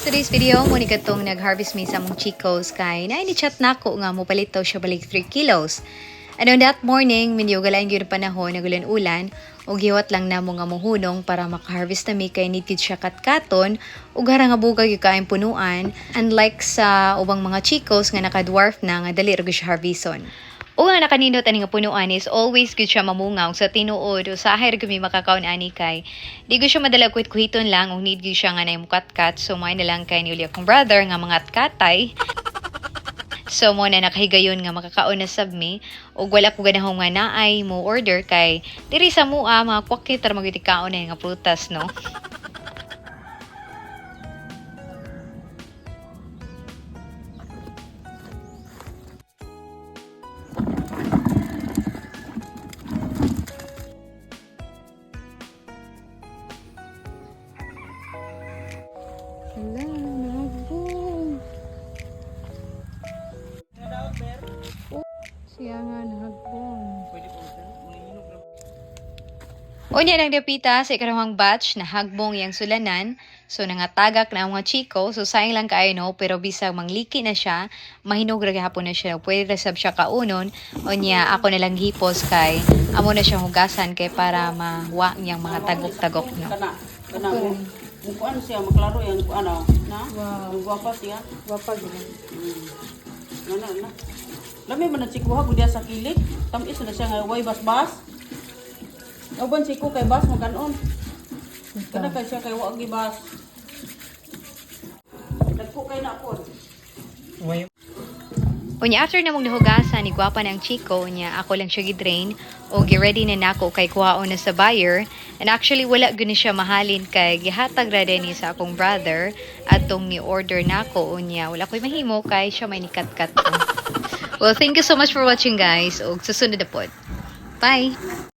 Today's video, mo ni katong nag-harvest me sa mong chicos kay na ni-chat nako nga mo palitaw siya balik 3 kilos. And on that morning, minyo galain gyud panahon nagulan-ulan ug giwat lang namo nga mohunong para maka-harvest na mi kay nitid siya katkaton ug hara nga bugag yung kaayong punuan, unlike sa ubang mga chicos nga naka-dwarf na nga dali ra gyud siya harveston. O nga nakaninot ani nga punuan is always good siya mamungaw sa tinuod o sa aher gumi makakaon ani kay di ko siya madala kuhiton lang ug need gyud siya nga nay mukatkat so may na lang kay ni uli akong brother nga mga katay. So mo na nakahigayon nga makakaon na sab mi ug wala ko ganahong nga naay mo order kay diri sa mua mga kwakit ra magitikaon na nga prutas no. Siya nga nahagbong. Unya nang dapita sa ikarahang batch na hagbong yang sulanan. So nangatagak na ang mga chiko. So sayang lang kaayo no. Pero bisag mangliki na siya. Mahinog ra gihapon na siya. Pwede ra sab siya kaunon. Unya ako na lang hipos kay amo na siya hugasan kay para mahuwa niyang mga tagok-tagok no. Kana kuan siya maklaro yan ano na. Wow. Guwapa siya. Wapa gyud. Na. Lami man si kuha gud sa kilik. Tamis na siya nga way bas-bas. Uban si ko kay bas mo kanon. Kada kay siya kay wa gi bas. Dagko kay na pod. Unya after namong nahugasan ni gwapa na ang chiko niya ako lang siya gidrain o gi-ready na nako kay kuhaon na sa buyer. And actually wala gud ni siya mahalin kay gihatag ra din ni sa akong brother atong ni order nako unya wala koy mahimo kay siya may nikat-kat. Well, thank you so much for watching guys. Og susunod na pod. Bye!